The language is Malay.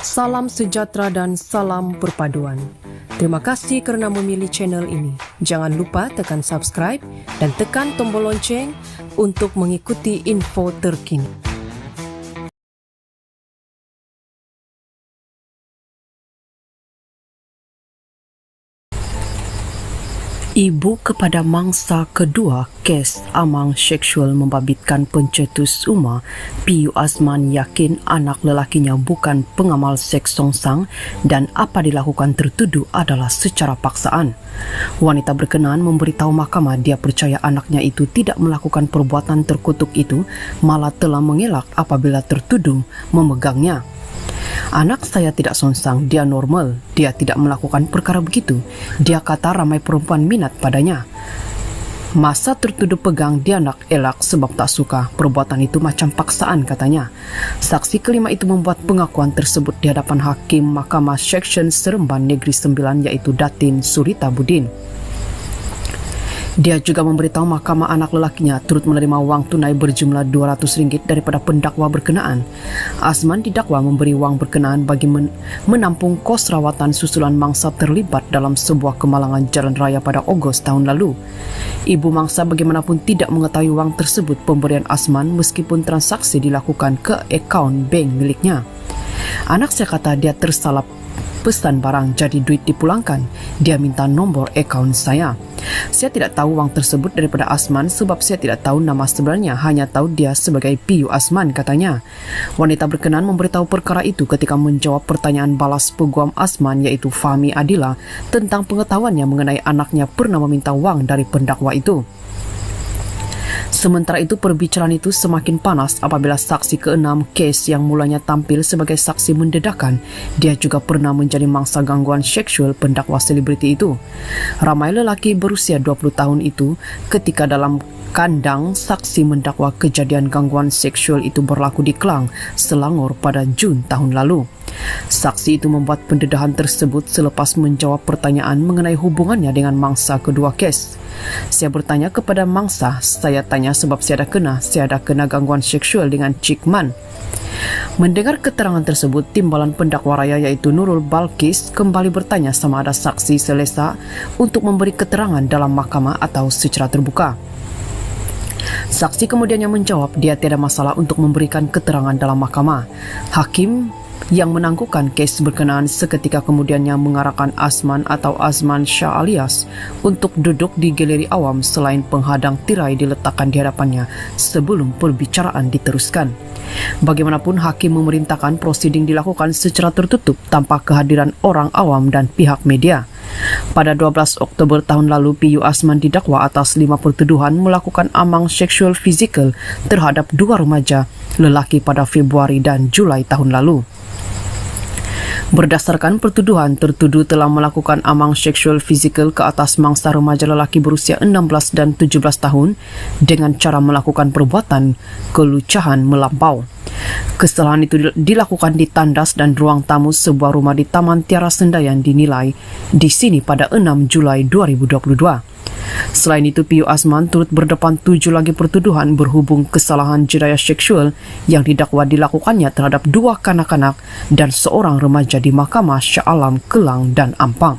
Salam sejahtera dan salam perpaduan. Terima kasih kerana memilih channel ini. Jangan lupa tekan subscribe dan tekan tombol lonceng untuk mengikuti info terkini. Ibu kepada mangsa kedua kes amang seksual membabitkan pencetus Umar, Piyu Azman yakin anak lelakinya bukan pengamal seks songsang dan apa dilakukan tertuduh adalah secara paksaan. Wanita berkenaan memberitahu mahkamah dia percaya anaknya itu tidak melakukan perbuatan terkutuk itu, malah telah mengelak apabila tertuduh memegangnya. Anak saya tidak songsang, dia normal, dia tidak melakukan perkara begitu. Dia kata ramai perempuan minat padanya. Masa tertuduh pegang, dia nak elak sebab tak suka. Perbuatan itu macam paksaan katanya. Saksi kelima itu membuat pengakuan tersebut di hadapan Hakim Mahkamah Seksyen Seremban Negeri 9 iaitu Datin Surita Budin. Dia juga memberitahu mahkamah anak lelakinya turut menerima wang tunai berjumlah RM200 daripada pendakwa berkenaan. Azman didakwa memberi wang berkenaan bagi menampung kos rawatan susulan mangsa terlibat dalam sebuah kemalangan jalan raya pada Ogos tahun lalu. Ibu mangsa bagaimanapun tidak mengetahui wang tersebut pemberian Azman meskipun transaksi dilakukan ke akaun bank miliknya. Anak saya kata dia tersalah pesan barang jadi duit dipulangkan. Dia minta nombor akaun saya. Saya tidak tahu wang tersebut daripada Azman sebab saya tidak tahu nama sebenarnya, hanya tahu dia sebagai Piyu Azman katanya. Wanita berkenaan memberitahu perkara itu ketika menjawab pertanyaan balas peguam Azman iaitu Fahmi Adila tentang pengetahuannya mengenai anaknya pernah meminta wang dari pendakwa itu. Sementara itu perbicaraan itu semakin panas apabila saksi ke-6 kes yang mulanya tampil sebagai saksi mendedakan, dia juga pernah menjadi mangsa gangguan seksual pendakwa selebriti itu. Ramai lelaki berusia 20 tahun itu ketika dalam kandang saksi mendakwa kejadian gangguan seksual itu berlaku di Klang, Selangor pada Jun tahun lalu. Saksi itu membuat pendedahan tersebut selepas menjawab pertanyaan mengenai hubungannya dengan mangsa kedua kes. Saya bertanya kepada mangsa, saya tanya sebab saya ada kena gangguan seksual dengan Cik Man. Mendengar keterangan tersebut, timbalan pendakwa raya iaitu Nurul Balkis kembali bertanya sama ada saksi selesa untuk memberi keterangan dalam mahkamah atau secara terbuka. Saksi kemudiannya menjawab dia tiada masalah untuk memberikan keterangan dalam mahkamah. Hakim yang menangguhkan kes berkenaan seketika kemudiannya mengarahkan Azman atau Azman Shah alias untuk duduk di galeri awam selain penghadang tirai diletakkan di hadapannya sebelum perbicaraan diteruskan. Bagaimanapun hakim memerintahkan prosiding dilakukan secara tertutup tanpa kehadiran orang awam dan pihak media. Pada 12 Oktober tahun lalu, Piyu Azman didakwa atas 5 pertuduhan melakukan amang seksual fizikal terhadap 2 remaja lelaki pada Februari dan Julai tahun lalu. Berdasarkan pertuduhan, tertuduh telah melakukan amang seksual fizikal ke atas mangsa remaja lelaki berusia 16 dan 17 tahun dengan cara melakukan perbuatan kelucahan melampau. Kesalahan itu dilakukan di tandas dan ruang tamu sebuah rumah di Taman Tiara Sendayan dinilai di sini pada 6 Julai 2022. Selain itu, Piyu Azman turut berdepan 7 lagi pertuduhan berhubung kesalahan jenayah seksual yang didakwa dilakukannya terhadap 2 kanak-kanak dan seorang remaja di Mahkamah Shah Alam, Kelang dan Ampang.